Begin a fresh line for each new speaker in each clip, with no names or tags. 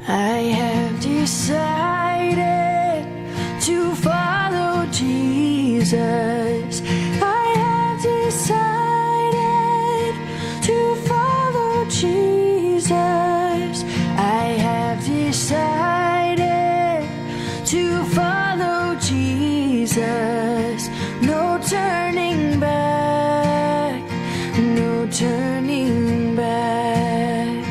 I have decided to follow Jesus. I have decided to follow Jesus. I have decided to follow Jesus. No turning back, no turning back.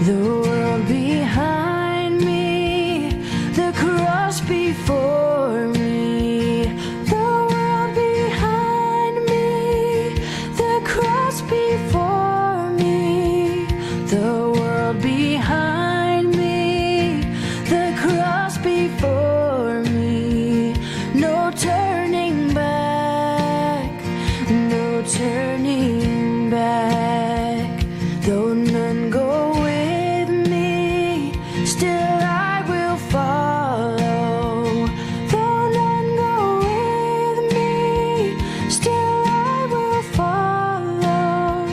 The world behind me, the cross before me. The world behind me, the cross before me. The world behind me, the cross before me. No turning back, no turning back. Though none go with me, still I will follow. Though none go with me, still I will follow.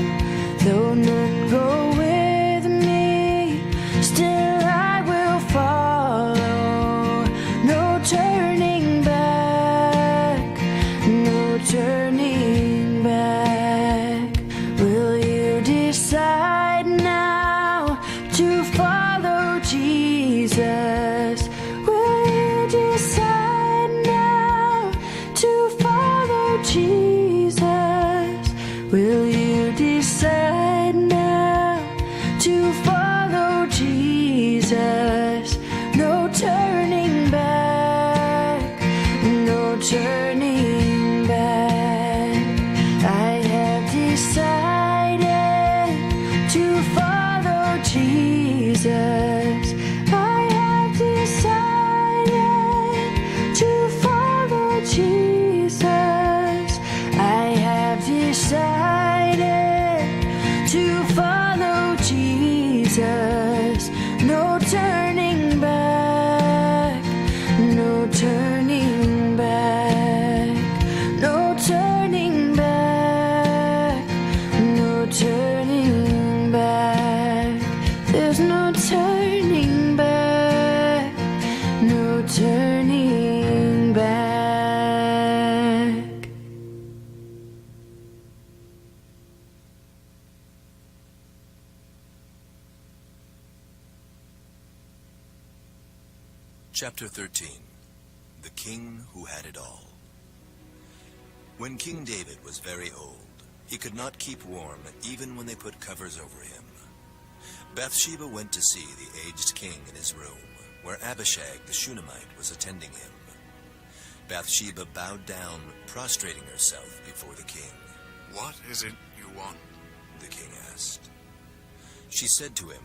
Though none go with me, still I will follow. No turning back, no turning back. Will you decide now to follow Jesus? Will you decide now to follow Jesus? Will you decide now to follow Jesus? No turning back, no turning back. I have decided to follow Jesus. I have decided to follow Jesus. I have decided to follow Jesus. No turning back, no turning back, no turning back, no turning back. There's no turning back, no turning back.
Chapter 13. The King Who Had It All. When King David was very old, he could not keep warm even when they put covers over him. Bathsheba went to see the aged king in his room, where Abishag the Shunammite was attending him. Bathsheba bowed down, prostrating herself before the king.
What is it you want?
The king asked. She said to him,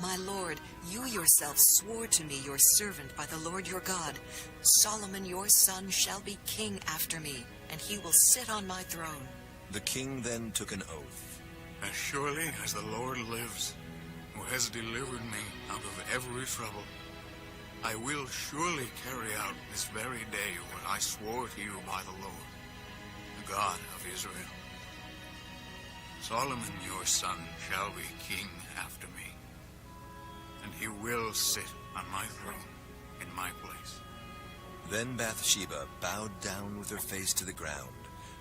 My lord, you yourself swore to me, your servant, by the Lord your God, Solomon your son shall be king after me, and he will sit on my throne.
The king then took an oath.
As surely as the Lord lives, who has delivered me out of every trouble, I will surely carry out this very day what I swore to you by the Lord, the God of Israel. Solomon your son shall be king after me, and he will sit on my throne in my place.
Then Bathsheba bowed down with her face to the ground,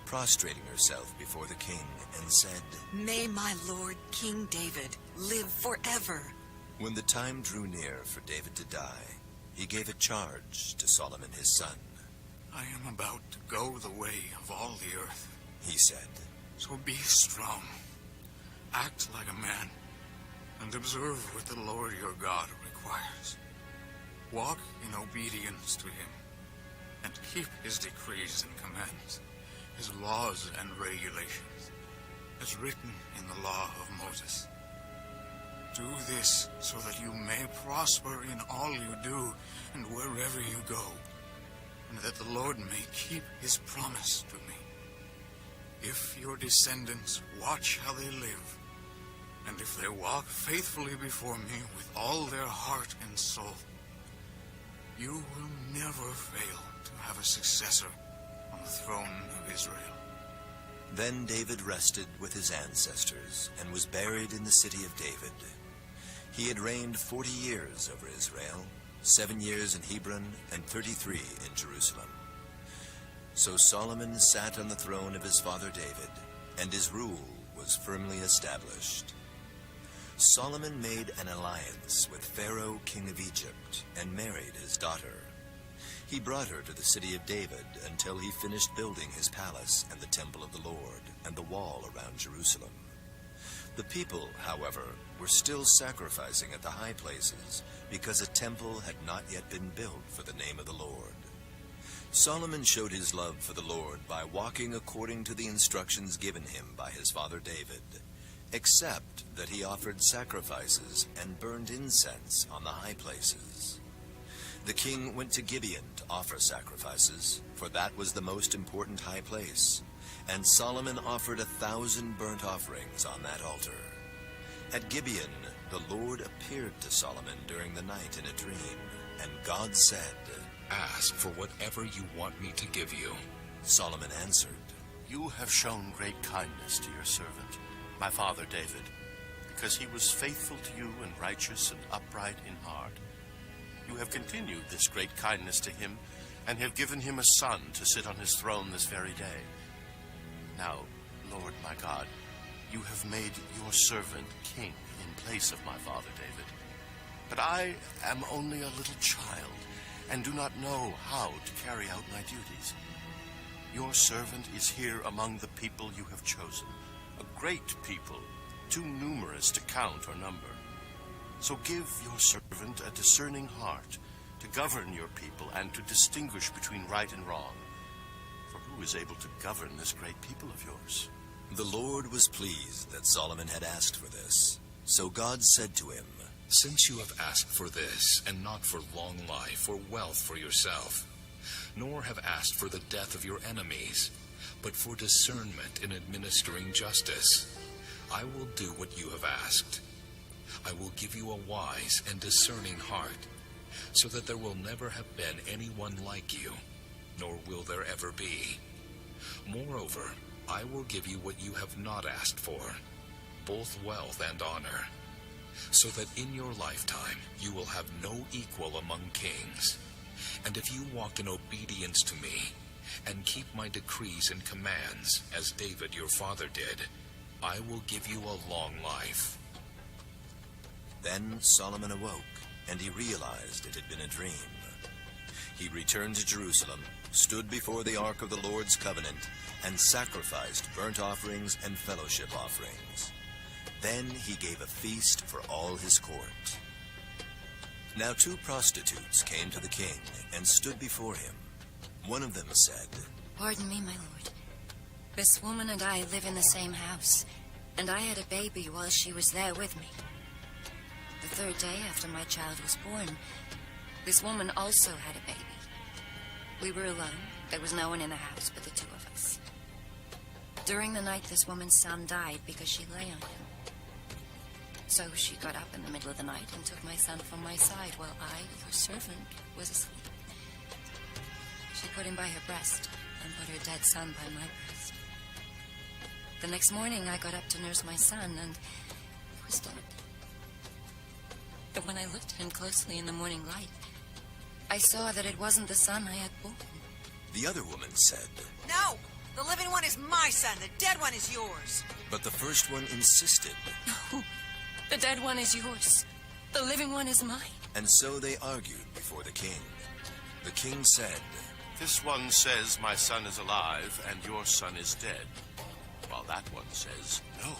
prostrating herself before the king, and said,
May my lord King David live forever.
When the time drew near for David to die, he gave a charge to Solomon his son.
I am about to go the way of all the earth,
He said,
so be strong, act like a man, and observe what the Lord your God requires. Walk in obedience to him, and keep his decrees and commands, his laws and regulations, as written in the law of Moses. Do this so that you may prosper in all you do and wherever you go, and that the Lord may keep his promise to me. If your descendants watch how they live, and if they walk faithfully before me with all their heart and soul, you will never fail to have a successor on the throne of Israel.
Then David rested with his ancestors and was buried in the city of David. He had reigned 40 years over Israel, 7 years in Hebron and 33 in Jerusalem. So Solomon sat on the throne of his father David, and his rule was firmly established. Solomon made an alliance with Pharaoh, king of Egypt, and married his daughter. He brought her to the city of David until he finished building his palace and the temple of the Lord and the wall around Jerusalem. The people, however, were still sacrificing at the high places because a temple had not yet been built for the name of the Lord. Solomon showed his love for the Lord by walking according to the instructions given him by his father David, except that he offered sacrifices and burned incense on the high places. The king went to Gibeon to offer sacrifices, for that was the most important high place, and Solomon offered 1,000 burnt offerings on that altar. At Gibeon, the Lord appeared to Solomon during the night in a dream, and God said,
"Ask for whatever you want me to give you."
Solomon answered,
You have shown great kindness to your servant, my father David, because he was faithful to you and righteous and upright in heart. You have continued this great kindness to him, and have given him a son to sit on his throne this very day. Now, Lord my God, you have made your servant king in place of my father David. But I am only a little child, and do not know how to carry out my duties. Your servant is here among the people you have chosen, a great people, too numerous to count or number. So give your servant a discerning heart to govern your people and to distinguish between right and wrong. For who is able to govern this great people of yours?
The Lord was pleased that Solomon had asked for this. So God said to him,
Since you have asked for this, and not for long life or wealth for yourself, nor have asked for the death of your enemies, but for discernment in administering justice, I will do what you have asked. I will give you a wise and discerning heart, so that there will never have been anyone like you, nor will there ever be. Moreover, I will give you what you have not asked for, both wealth and honor, so that in your lifetime you will have no equal among kings. And if you walk in obedience to me, and keep my decrees and commands, as David your father did, I will give you a long life.
Then Solomon awoke, and he realized it had been a dream. He returned to Jerusalem, stood before the ark of the Lord's covenant, and sacrificed burnt offerings and fellowship offerings. Then he gave a feast for all his court. Now 2 prostitutes came to the king and stood before him. One of them said,
Pardon me, my lord. This woman and I live in the same house, and I had a baby while she was there with me. The 3rd day after my child was born, this woman also had a baby. We were alone. There was no one in the house but the 2 of us. During the night, this woman's son died because she lay on him. So she got up in the middle of the night and took my son from my side while I, your servant, was asleep. She put him by her breast and put her dead son by my breast. The next morning, I got up to nurse my son, and he was dead. But when I looked at him closely in the morning light, I saw that it wasn't the son I had born.
The other woman said,
No! The living one is my son. The dead one is yours.
but the first one insisted.
No, the dead one is yours. The living one is mine.
And so they argued before the king. The king said,
This one says my son is alive and your son is dead, while that one says, No,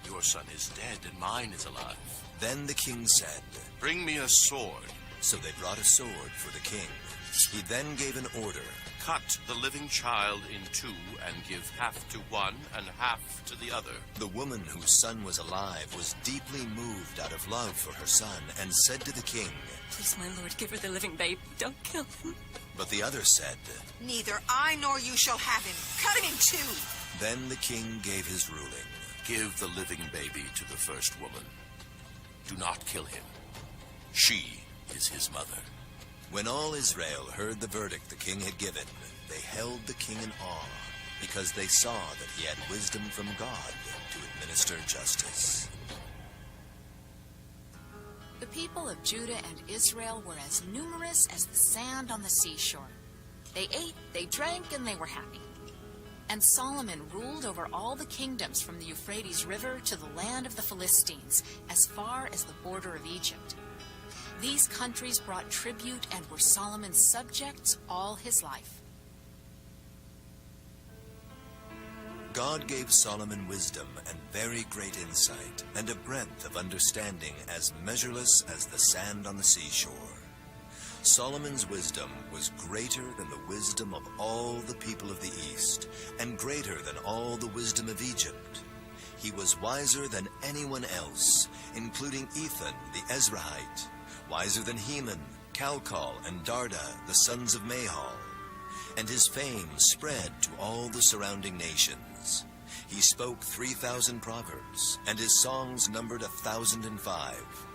your son is dead and mine is alive.
Then the king said,
Bring me a sword.
So they brought a sword for the king. He then gave an order.
Cut the living child in 2 and give half to one and half to the other.
The woman whose son was alive was deeply moved out of love for her son and said to the king,
Please, my lord, give her the living baby. Don't kill him.
But the other said,
Neither I nor you shall have him. Cut him in 2.
Then the king gave his ruling.
Give the living baby to the first woman. Do not kill him. She is his mother.
When all Israel heard the verdict the king had given, they held the king in awe, because they saw that he had wisdom from God to administer justice.
The people of Judah and Israel were as numerous as the sand on the seashore. They ate, they drank, and they were happy. And Solomon ruled over all the kingdoms from the Euphrates River to the land of the Philistines, as far as the border of Egypt. These countries brought tribute and were Solomon's subjects all his life.
God gave Solomon wisdom and very great insight, and a breadth of understanding as measureless as the sand on the seashore. Solomon's wisdom was greater than the wisdom of all the people of the East, and greater than all the wisdom of Egypt. He was wiser than anyone else, including Ethan the Ezrahite, wiser than Heman, Calcol, and Darda, the sons of Mahal. And his fame spread to all the surrounding nations. He spoke 3,000 proverbs, and his songs numbered 1,005.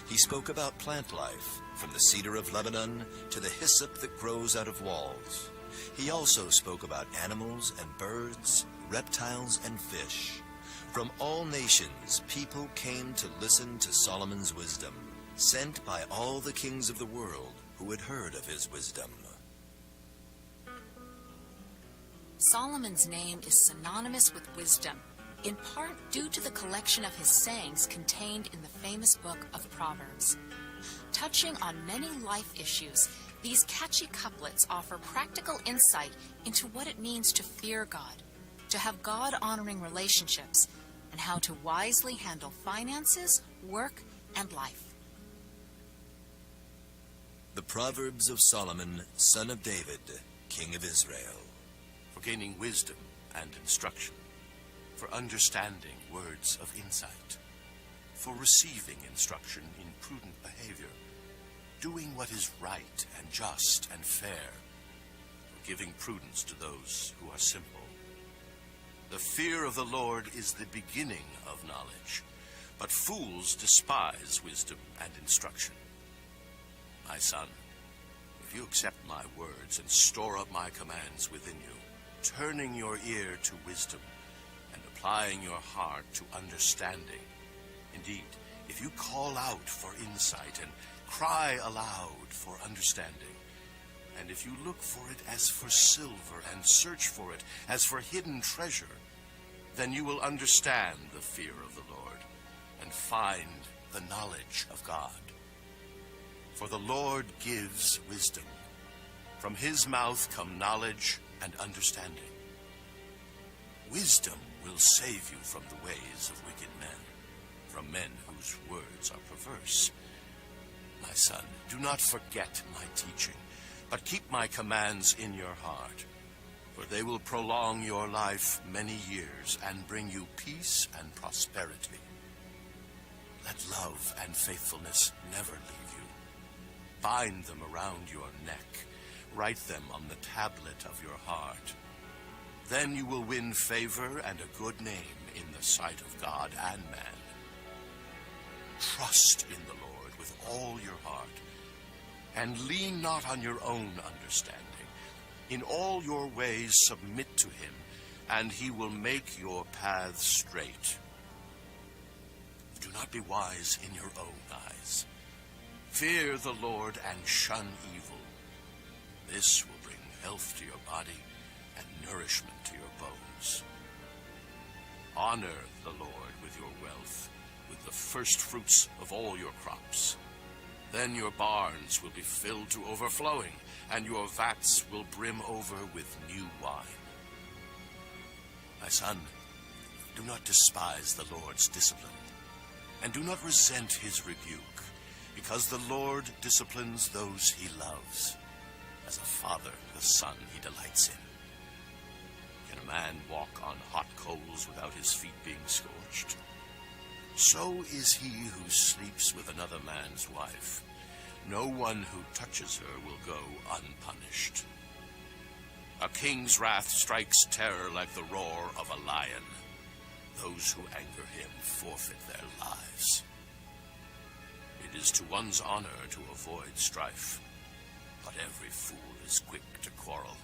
He spoke about plant life, from the cedar of Lebanon to the hyssop that grows out of walls. He also spoke about animals and birds, reptiles and fish. From all nations, people came to listen to Solomon's wisdom, sent by all the kings of the world who had heard of his wisdom.
Solomon's name is synonymous with wisdom, in part due to the collection of his sayings contained in the famous book of Proverbs. Touching on many life issues, these catchy couplets offer practical insight into what it means to fear God, to have God-honoring relationships, and how to wisely handle finances, work, and life.
The Proverbs of Solomon, son of David, king of Israel.
For gaining wisdom and instruction, for understanding words of insight, for receiving instruction in prudent behavior, doing what is right and just and fair, for giving prudence to those who are simple. The fear of the Lord is the beginning of knowledge, but fools despise wisdom and instruction. My son, if you accept my words and store up my commands within you, turning your ear to wisdom and applying your heart to understanding. Indeed, if you call out for insight and cry aloud for understanding, and if you look for it as for silver and search for it as for hidden treasure, then you will understand the fear of the Lord and find the knowledge of God. For the Lord gives wisdom. From his mouth come knowledge and understanding. Wisdom will save you from the ways of wicked men, from men whose words are perverse. My son, do not forget my teaching, but keep my commands in your heart, for they will prolong your life many years and bring you peace and prosperity. Let love and faithfulness never leave you. Bind them around your neck. Write them on the tablet of your heart. Then you will win favor and a good name in the sight of God and man. Trust in the Lord with all your heart, and lean not on your own understanding. In all your ways submit to him, and he will make your paths straight. Do not be wise in your own eyes. Fear the Lord and shun evil. This will bring health to your body and nourishment to your bones. Honor the Lord with your wealth, with the first fruits of all your crops. Then your barns will be filled to overflowing, and your vats will brim over with new wine. My son, do not despise the Lord's discipline, and do not resent his rebuke, because the Lord disciplines those he loves. As a father, the son he delights in. Can a man walk on hot coals without his feet being scorched? So is he who sleeps with another man's wife. No one who touches her will go unpunished. A king's wrath strikes terror like the roar of a lion. Those who anger him forfeit their lives. It is to one's honor to avoid strife, but every fool is quick to quarrel.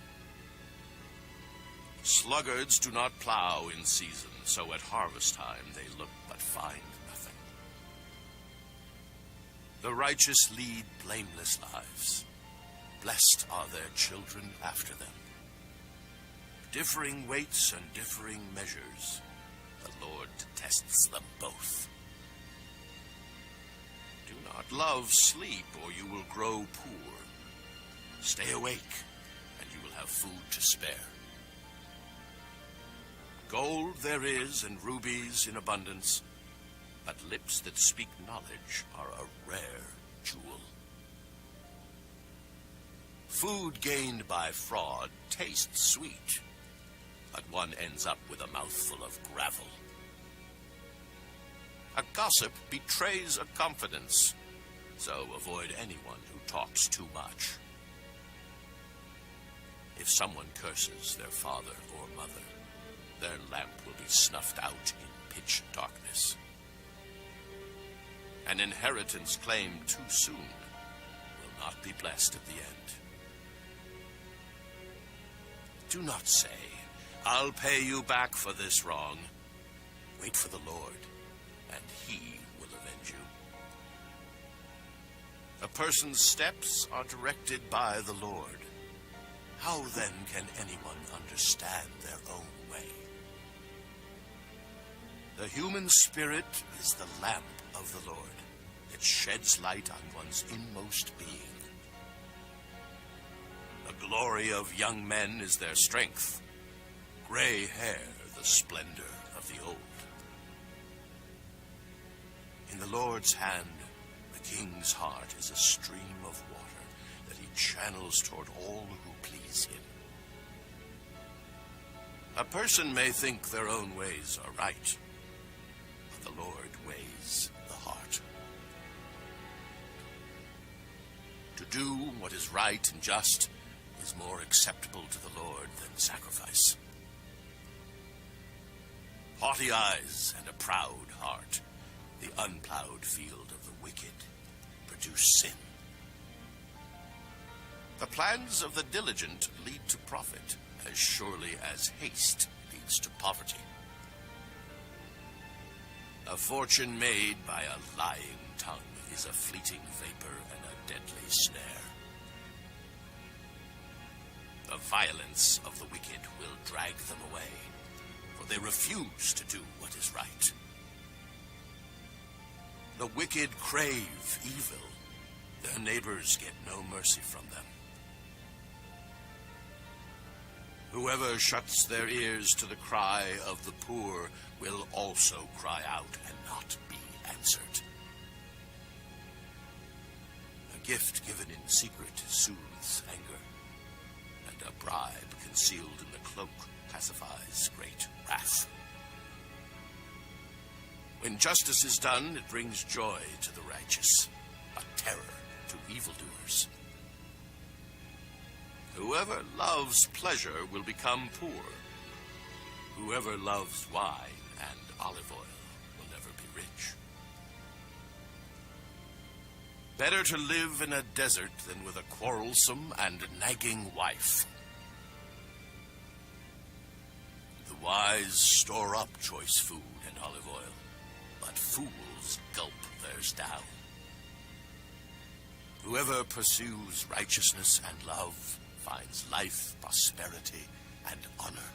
Sluggards do not plow in season, so at harvest time they look but find nothing. The righteous lead blameless lives. Blessed are their children after them. Differing weights and differing measures, the Lord tests them both. Do not love sleep, or you will grow poor. Stay awake, and you will have food to spare. Gold there is, and rubies in abundance, but lips that speak knowledge are a rare jewel. Food gained by fraud tastes sweet, but one ends up with a mouthful of gravel. A gossip betrays a confidence, so avoid anyone who talks too much. If someone curses their father or mother, their lamp will be snuffed out in pitch darkness. An inheritance claimed too soon will not be blessed at the end. Do not say, "I'll pay you back for this wrong." Wait for the Lord, and he will avenge you. A person's steps are directed by the Lord. How then can anyone understand their own way? The human spirit is the lamp of the Lord. It sheds light on one's inmost being. The glory of young men is their strength. Gray hair, the splendor of the old. In the Lord's hand, the king's heart is a stream of water that he channels toward all who please him. A person may think their own ways are right, but the Lord weighs the heart. To do what is right and just is more acceptable to the Lord than sacrifice. Haughty eyes and a proud heart, the unplowed field of the wicked, produce sin. The plans of the diligent lead to profit, as surely as haste leads to poverty. A fortune made by a lying tongue is a fleeting vapor and a deadly snare. The violence of the wicked will drag them away, for they refuse to do what is right. The wicked crave evil. Their neighbors get no mercy from them. Whoever shuts their ears to the cry of the poor will also cry out and not be answered. A gift given in secret soothes anger, and a bribe concealed in the cloak pacifies great wrath. When justice is done, it brings joy to the righteous, but terror to evildoers. Whoever loves pleasure will become poor. Whoever loves wine and olive oil will never be rich. Better to live in a desert than with a quarrelsome and nagging wife. The wise store up choice food and olive oil, but fools gulp theirs down. Whoever pursues righteousness and love finds life, prosperity, and honor.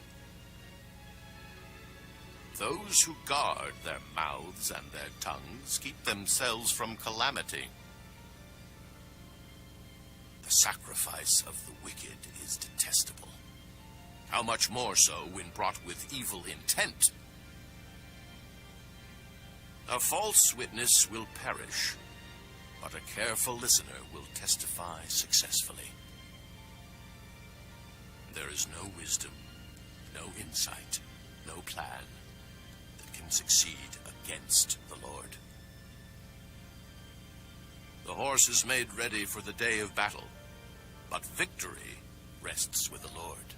Those who guard their mouths and their tongues keep themselves from calamity. The sacrifice of the wicked is detestable. How much more so when brought with evil intent? A false witness will perish, but a careful listener will testify successfully. There is no wisdom, no insight, no plan that can succeed against the Lord. The horse is made ready for the day of battle, but victory rests with the Lord.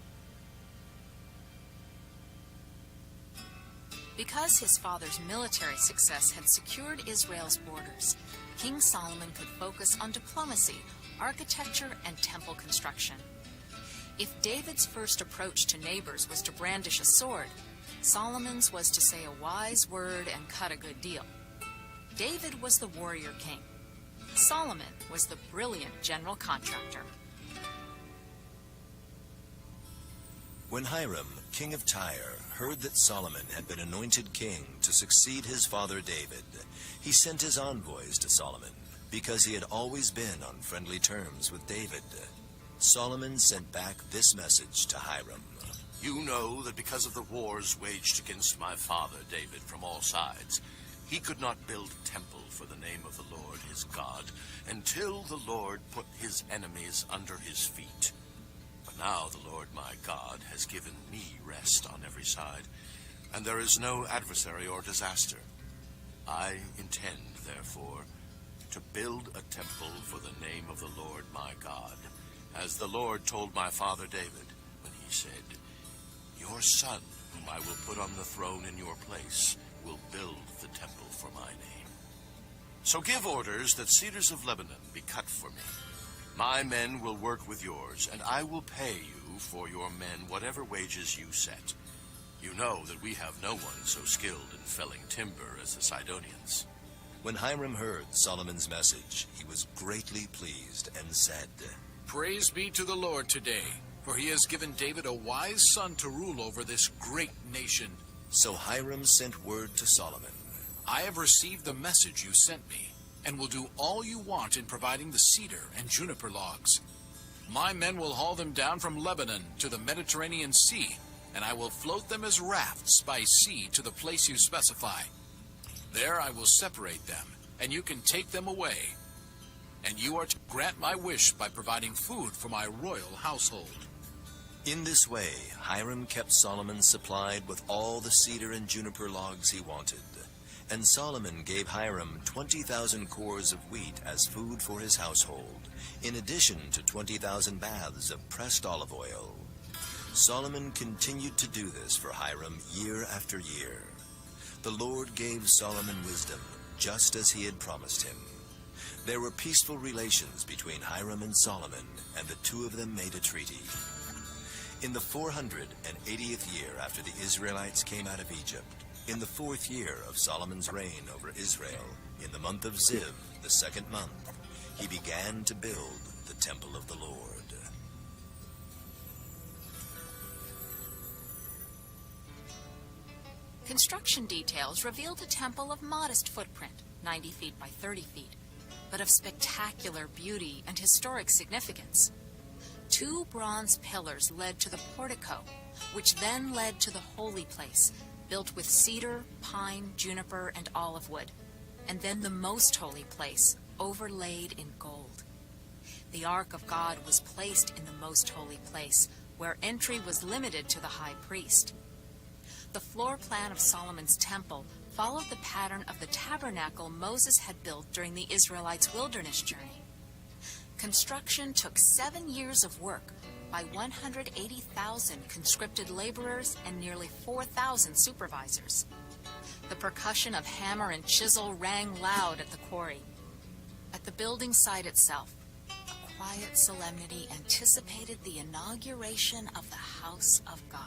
Because his father's military success had secured Israel's borders, King Solomon could focus on diplomacy, architecture, and temple construction. If David's first approach to neighbors was to brandish a sword, Solomon's was to say a wise word and cut a good deal. David was the warrior king. Solomon was the brilliant general contractor.
When Hiram, king of Tyre, heard that Solomon had been anointed king to succeed his father David, he sent his envoys to Solomon, because he had always been on friendly terms with David. Solomon sent back this message to Hiram.
You know that because of the wars waged against my father David from all sides, he could not build a temple for the name of the Lord his God until the Lord put his enemies under his feet. But now the Lord my God has given me rest on every side, and there is no adversary or disaster. I intend, therefore, to build a temple for the name of the Lord my God, as the Lord told my father David when he said, Your son, whom I will put on the throne in your place, will build the temple for my name. So give orders that cedars of Lebanon be cut for me. My men will work with yours, and I will pay you for your men whatever wages you set. You know that we have no one so skilled in felling timber as the Sidonians.
When Hiram heard Solomon's message, he was greatly pleased and said,
Praise be to the Lord today, for he has given David a wise son to rule over this great nation.
So Hiram sent word to Solomon.
I have received the message you sent me, and will do all you want in providing the cedar and juniper logs. My men will haul them down from Lebanon to the Mediterranean Sea, and I will float them as rafts by sea to the place you specify. There I will separate them, and you can take them away. And you are to grant my wish by providing food for my royal household.
In this way, Hiram kept Solomon supplied with all the cedar and juniper logs he wanted. And Solomon gave Hiram 20,000 cores of wheat as food for his household, in addition to 20,000 baths of pressed olive oil. Solomon continued to do this for Hiram year after year. The Lord gave Solomon wisdom, just as he had promised him. There were peaceful relations between Hiram and Solomon, and the two of them made a treaty. In the 480th year after the Israelites came out of Egypt, in the 4th year of Solomon's reign over Israel, in the month of Ziv, the 2nd month, he began to build the temple of the Lord.
Construction details revealed a temple of modest footprint, 90 feet by 30 feet, but of spectacular beauty and historic significance. 2 bronze pillars led to the portico, which then led to the holy place, built with cedar, pine, juniper, and olive wood, and then the most holy place, overlaid in gold. The Ark of God was placed in the most holy place, where entry was limited to the high priest. The floor plan of Solomon's temple followed the pattern of the tabernacle Moses had built during the Israelites' wilderness journey. Construction took 7 years of work by 180,000 conscripted laborers and nearly 4,000 supervisors. The percussion of hammer and chisel rang loud at the quarry. At the building site itself, a quiet solemnity anticipated the inauguration of the house of God.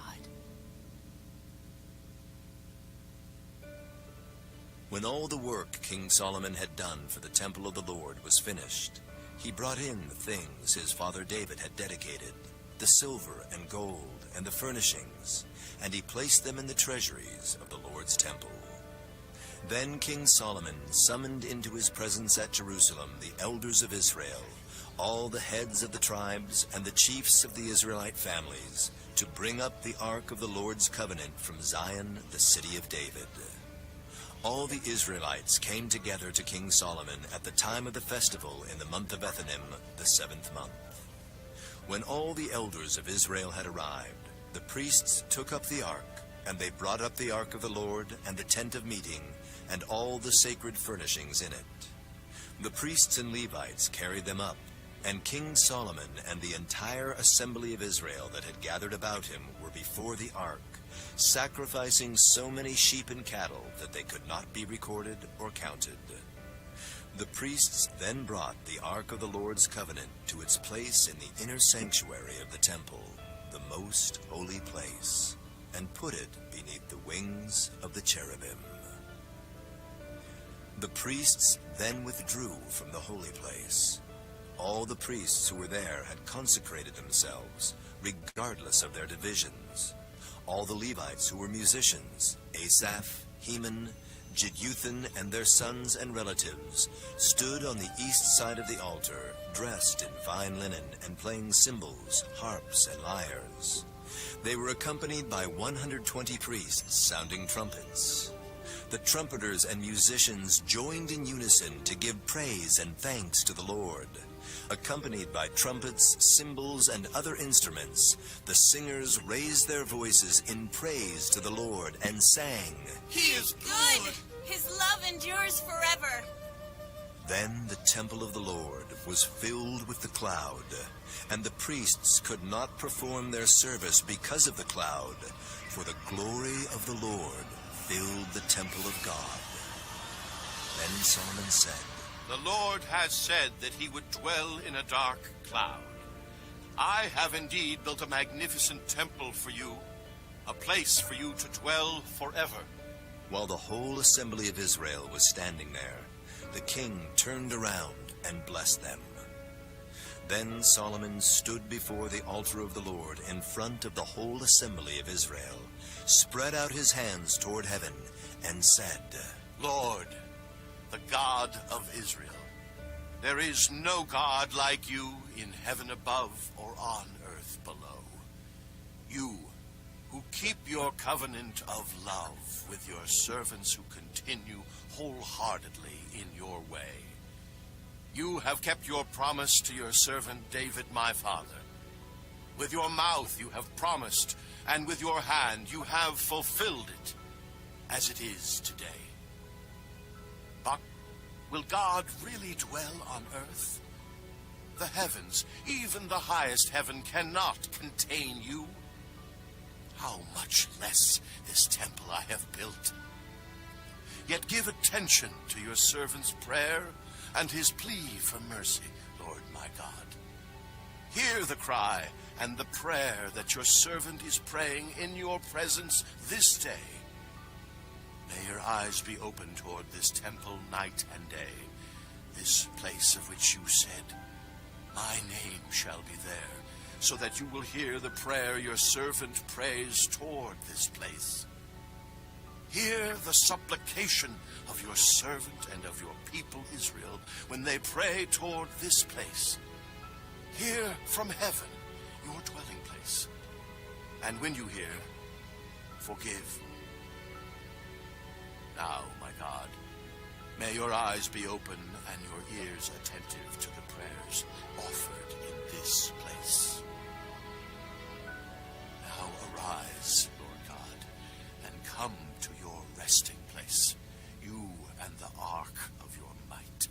When all the work King Solomon had done for the temple of the Lord was finished, he brought in the things his father David had dedicated, the silver and gold and the furnishings, and he placed them in the treasuries of the Lord's temple. Then King Solomon summoned into his presence at Jerusalem the elders of Israel, all the heads of the tribes and the chiefs of the Israelite families, to bring up the ark of the Lord's covenant from Zion, the city of David. All the Israelites came together to King Solomon at the time of the festival in the month of Ethanim, the 7th month. When all the elders of Israel had arrived, the priests took up the ark, and they brought up the ark of the Lord and the tent of meeting, and all the sacred furnishings in it. The priests and Levites carried them up, and King Solomon and the entire assembly of Israel that had gathered about him were before the ark, sacrificing so many sheep and cattle that they could not be recorded or counted. The priests then brought the ark of the Lord's covenant to its place in the inner sanctuary of the temple, the most holy place, and put it beneath the wings of the cherubim. The priests then withdrew from the holy place. All the priests who were there had consecrated themselves, regardless of their divisions. All the Levites who were musicians, Asaph, Heman, Jeduthun, and their sons and relatives, stood on the east side of the altar, dressed in fine linen and playing cymbals, harps, and lyres. They were accompanied by 120 priests sounding trumpets. The trumpeters and musicians joined in unison to give praise and thanks to the Lord. Accompanied by trumpets, cymbals, and other instruments, the singers raised their voices in praise to the Lord and sang,
He is good! His love endures forever!
Then the temple of the Lord was filled with the cloud, and the priests could not perform their service because of the cloud, for the glory of the Lord filled the temple of God. Then Solomon said,
The Lord has said that he would dwell in a dark cloud. I have indeed built a magnificent temple for you, a place for you to dwell forever.
While the whole assembly of Israel was standing there, the king turned around and blessed them. Then Solomon stood before the altar of the Lord in front of the whole assembly of Israel, spread out his hands toward heaven, and said,
Lord, the God of Israel, there is no God like you in heaven above or on earth below. You who keep your covenant of love with your servants who continue wholeheartedly in your way. You have kept your promise to your servant David my father. With your mouth you have promised, and with your hand you have fulfilled it, as it is today. But will God really dwell on earth? The heavens, even the highest heaven, cannot contain you. How much less this temple I have built. Yet give attention to your servant's prayer and his plea for mercy, Lord my God. Hear the cry and the prayer that your servant is praying in your presence this day. May your eyes be open toward this temple night and day, this place of which you said, My name shall be there, so that you will hear the prayer your servant prays toward this place. Hear the supplication of your servant and of your people Israel when they pray toward this place. Hear from heaven your dwelling place. And when you hear, forgive. Now, my God, may your eyes be open and your ears attentive to the prayers offered in this place. Now arise, Lord God, and come to your resting place, you and the ark of your might.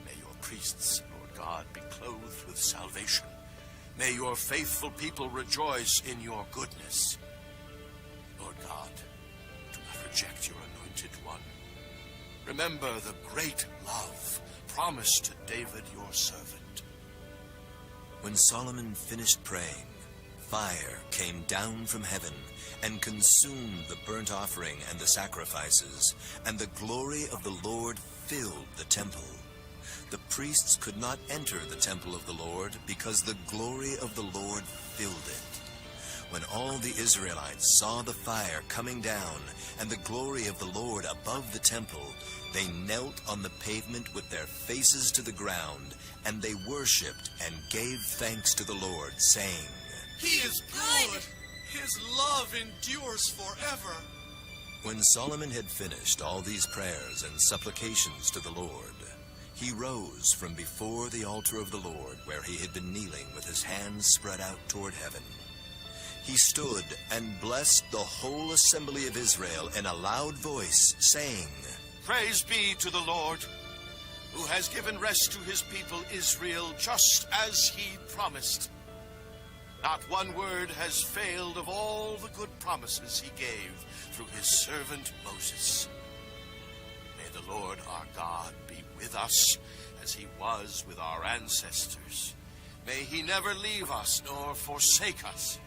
May your priests, Lord God, be clothed with salvation. May your faithful people rejoice in your goodness. Lord God, do not reject your anointed one. Remember the great love promised to David your servant.
When Solomon finished praying, fire came down from heaven and consumed the burnt offering and the sacrifices, and the glory of the Lord filled the temple. The priests could not enter the temple of the Lord because the glory of the Lord filled it. When all the Israelites saw the fire coming down and the glory of the Lord above the temple, they knelt on the pavement with their faces to the ground, and they worshipped and gave thanks to the Lord, saying,
He is good! His love endures forever!
When Solomon had finished all these prayers and supplications to the Lord, he rose from before the altar of the Lord, where he had been kneeling with his hands spread out toward heaven. He stood and blessed the whole assembly of Israel in a loud voice, saying,
Praise be to the Lord, who has given rest to his people Israel, just as he promised. Not one word has failed of all the good promises he gave through his servant Moses. May the Lord our God be with us as he was with our ancestors. May he never leave us nor forsake us.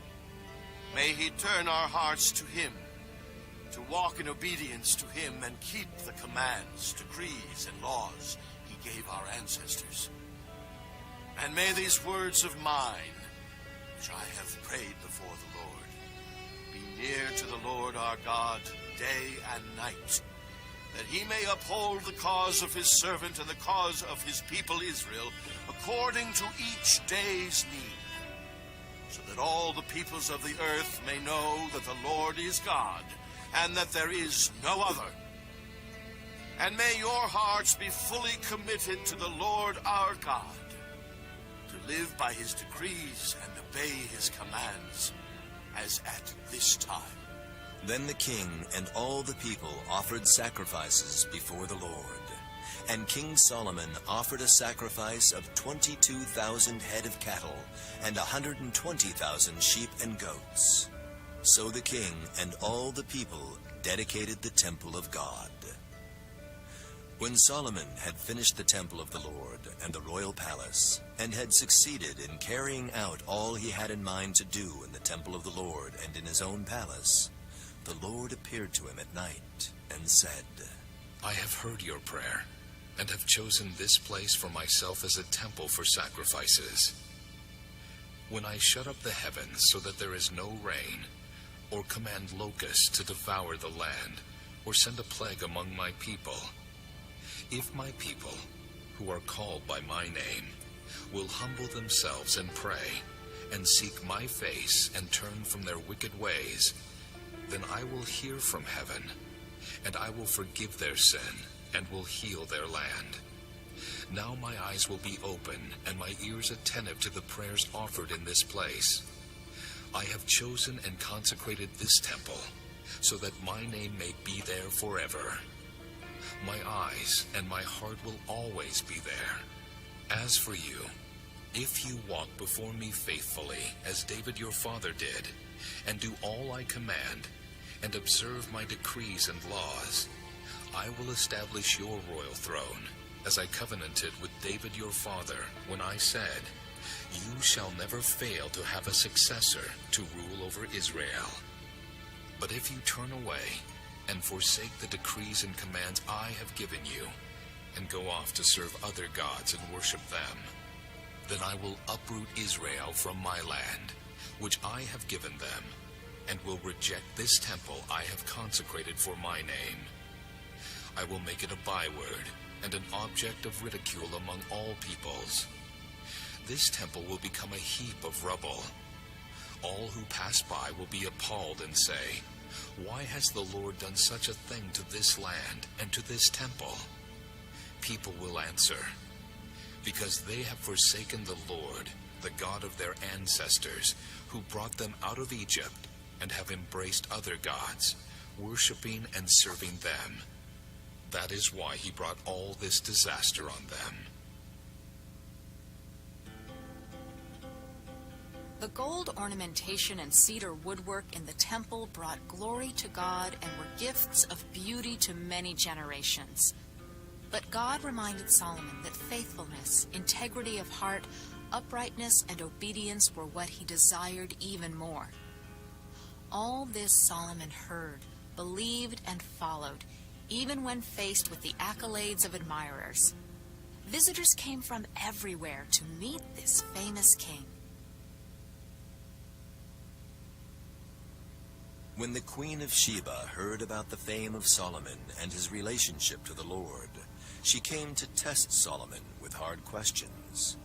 May he turn our hearts to him to walk in obedience to him and keep the commands, decrees, and laws he gave our ancestors. And may these words of mine, which I have prayed before the Lord, be near to the Lord our God day and night, that he may uphold the cause of his servant and the cause of his people Israel according to each day's need, so that all the peoples of the earth may know that the Lord is God, and that there is no other. And may your hearts be fully committed to the Lord our God, to live by his decrees and obey his commands, as at this time.
Then the king and all the people offered sacrifices before the Lord. And King Solomon offered a sacrifice of 22,000 head of cattle and 120,000 sheep and goats. So the king and all the people dedicated the temple of God. When Solomon had finished the temple of the Lord and the royal palace, and had succeeded in carrying out all he had in mind to do in the temple of the Lord and in his own palace, the Lord appeared to him at night and said,
I have heard your prayer, and have chosen this place for myself as a temple for sacrifices. When I shut up the heavens so that there is no rain, or command locusts to devour the land, or send a plague among my people, if my people, who are called by my name, will humble themselves and pray, and seek my face and turn from their wicked ways, then I will hear from heaven, and I will forgive their sin, and will heal their land. Now my eyes will be open, and my ears attentive to the prayers offered in this place. I have chosen and consecrated this temple, so that my name may be there forever. My eyes and my heart will always be there. As for you, if you walk before me faithfully, as David your father did, and do all I command, and observe my decrees and laws, I will establish your royal throne, as I covenanted with David your father, when I said, you shall never fail to have a successor to rule over Israel. But if you turn away and forsake the decrees and commands I have given you, and go off to serve other gods and worship them, then I will uproot Israel from my land, which I have given them, and will reject this temple I have consecrated for my name. I will make it a byword and an object of ridicule among all peoples. This temple will become a heap of rubble. All who pass by will be appalled and say, why has the Lord done such a thing to this land and to this temple? People will answer, because they have forsaken the Lord, the God of their ancestors, who brought them out of Egypt, and have embraced other gods, worshiping and serving them. That is why he brought all this disaster on them.
The gold ornamentation and cedar woodwork in the temple brought glory to God and were gifts of beauty to many generations. But God reminded Solomon that faithfulness, integrity of heart, uprightness, and obedience were what he desired even more. All this Solomon heard, believed, and followed, even when faced with the accolades of admirers. Visitors came from everywhere to meet this famous king.
When the Queen of Sheba heard about the fame of Solomon and his relationship to the Lord, she came to test Solomon with hard questions.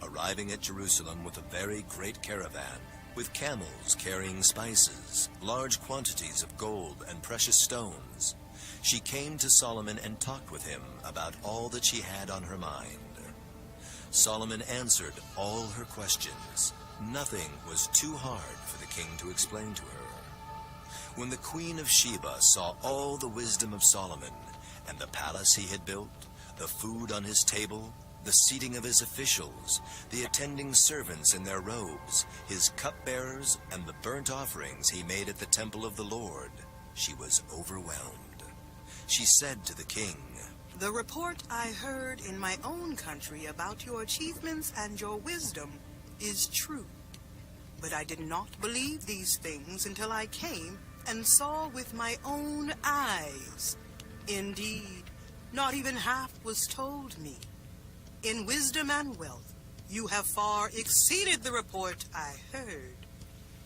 Arriving at Jerusalem with a very great caravan, with camels carrying spices, large quantities of gold and precious stones, she came to Solomon and talked with him about all that she had on her mind. Solomon answered all her questions. Nothing was too hard for the king to explain to her. When the Queen of Sheba saw all the wisdom of Solomon, and the palace he had built, the food on his table, the seating of his officials, the attending servants in their robes, his cupbearers, and the burnt offerings he made at the temple of the Lord, she was overwhelmed. She said to the king,
The report I heard in my own country about your achievements and your wisdom is true. But I did not believe these things until I came and saw with my own eyes. Indeed, not even half was told me. In wisdom and wealth, you have far exceeded the report I heard.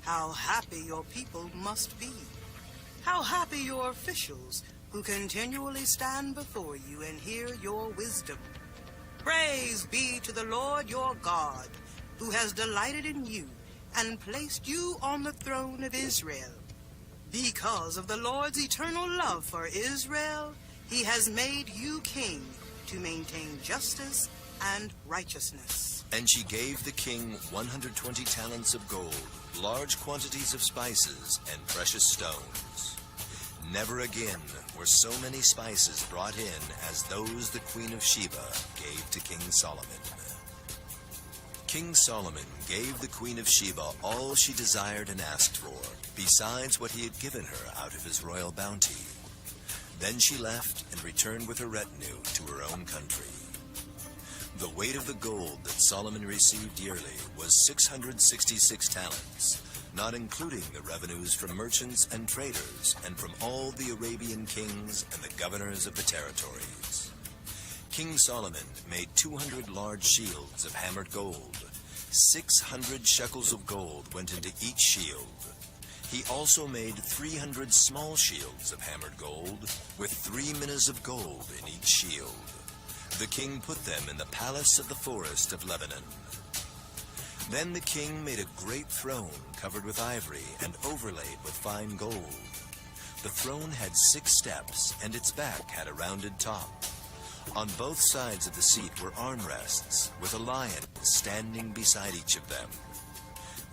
How happy your people must be. How happy your officials who continually stand before you and hear your wisdom. Praise be to the Lord your God, who has delighted in you and placed you on the throne of Israel. Because of the Lord's eternal love for Israel, he has made you king to maintain justice and righteousness.
And she gave the king 120 talents of gold, large quantities of spices, and precious stones. Never again were so many spices brought in as those the Queen of Sheba gave to King Solomon. King Solomon gave the Queen of Sheba all she desired and asked for, besides what he had given her out of his royal bounty. Then she left and returned with her retinue to her own country. The weight of the gold that Solomon received yearly was 666 talents, not including the revenues from merchants and traders and from all the Arabian kings and the governors of the territories. King Solomon made 200 large shields of hammered gold. 600 shekels of gold went into each shield. He also made 300 small shields of hammered gold with 3 minas of gold in each shield. The king put them in the palace of the forest of Lebanon. Then the king made a great throne covered with ivory and overlaid with fine gold. The throne had 6 steps, and its back had a rounded top. On both sides of the seat were armrests, with a lion standing beside each of them.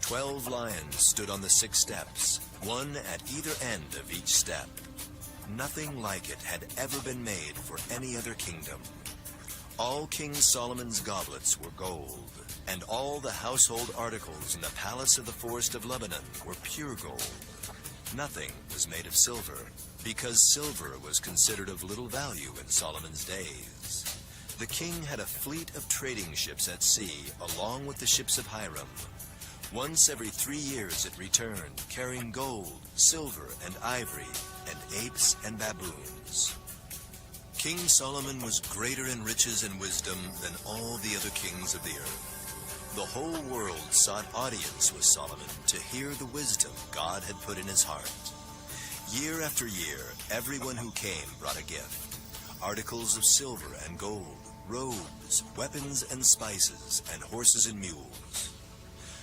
12 lions stood on the 6 steps, one at either end of each step. Nothing like it had ever been made for any other kingdom. All King Solomon's goblets were gold, and all the household articles in the palace of the forest of Lebanon were pure gold. Nothing was made of silver, because silver was considered of little value in Solomon's days. The king had a fleet of trading ships at sea, along with the ships of Hiram. Once every 3 years it returned, carrying gold, silver, and ivory, and apes and baboons. King Solomon was greater in riches and wisdom than all the other kings of the earth. The whole world sought audience with Solomon to hear the wisdom God had put in his heart. Year after year, everyone who came brought a gift: articles of silver and gold, robes, weapons and spices, and horses and mules.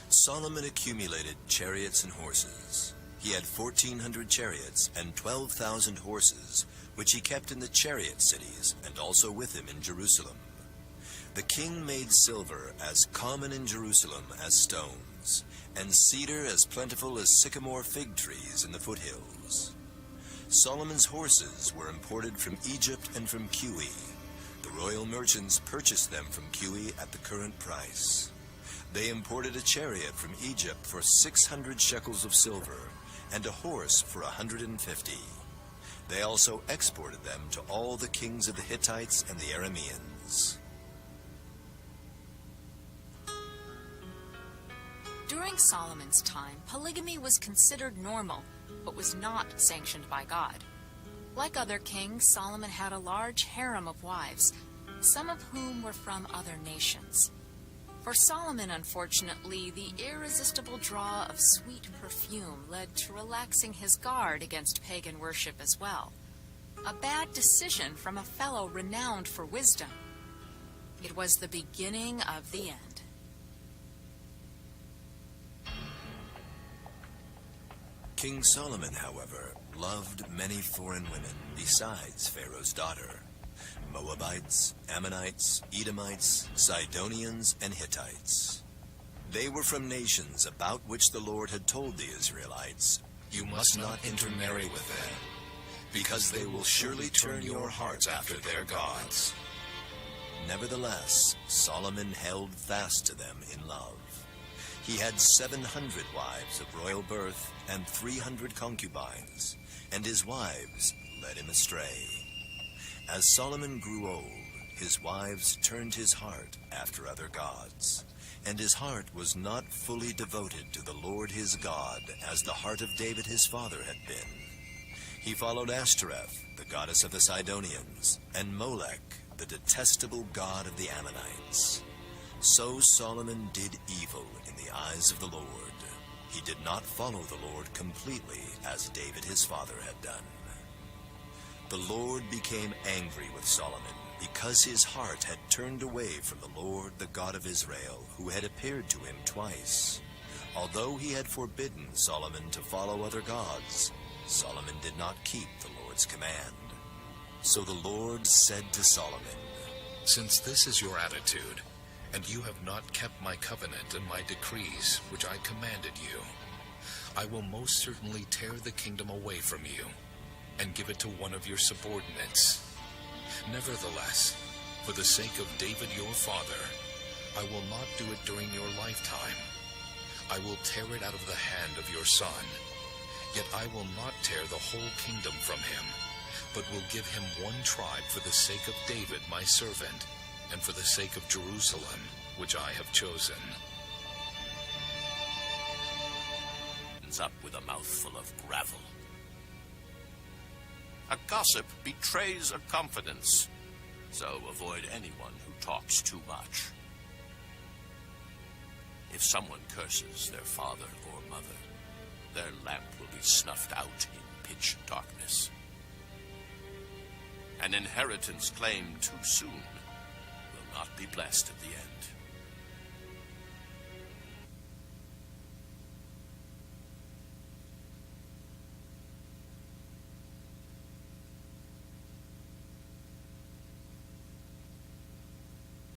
Solomon accumulated chariots and horses. He had 1,400 chariots and 12,000 horses, which he kept in the chariot cities and also with him in Jerusalem. The king made silver as common in Jerusalem as stones, and cedar as plentiful as sycamore fig trees in the foothills. Solomon's horses were imported from Egypt and from Cuwe. The royal merchants purchased them from Cuwe at the current price. They imported a chariot from Egypt for 600 shekels of silver, and a horse for 150. They also exported them to all the kings of the Hittites and the Arameans.
During Solomon's time, polygamy was considered normal, but was not sanctioned by God. Like other kings, Solomon had a large harem of wives, some of whom were from other nations. For Solomon, unfortunately, the irresistible draw of sweet perfume led to relaxing his guard against pagan worship as well. A bad decision from a fellow renowned for wisdom. It was the beginning of the end.
King Solomon, however, loved many foreign women besides Pharaoh's daughter: Moabites, Ammonites, Edomites, Sidonians, and Hittites. They were from nations about which the Lord had told the Israelites, "You must not intermarry with them, because they will surely turn your hearts after their gods." Nevertheless, Solomon held fast to them in love. He had 700 wives of royal birth and 300 concubines, and his wives led him astray. As Solomon grew old, his wives turned his heart after other gods. and his heart was not fully devoted to the Lord his God as the heart of David his father had been. He followed Ashtoreth, the goddess of the Sidonians, and Molech, the detestable god of the Ammonites. So Solomon did evil in the eyes of the Lord. He did not follow the Lord completely as David his father had done. The Lord became angry with Solomon because his heart had turned away from the Lord, the God of Israel, who had appeared to him twice. Although he had forbidden Solomon to follow other gods, Solomon did not keep the Lord's command. So the Lord said to Solomon,
Since this is your attitude, and you have not kept my covenant and my decrees, which I commanded you, I will most certainly tear the kingdom away from you, and give it to one of your subordinates. Nevertheless, for the sake of David your father, I will not do it during your lifetime. I will tear it out of the hand of your son. Yet I will not tear the whole kingdom from him, but will give him one tribe for the sake of David my servant, and for the sake of Jerusalem, which I have chosen.
Up with a mouthful of gravel. A gossip betrays a confidence, so avoid anyone who talks too much. If someone curses their father or mother, their lamp will be snuffed out in pitch darkness. An inheritance claimed too soon will not be blessed at the end.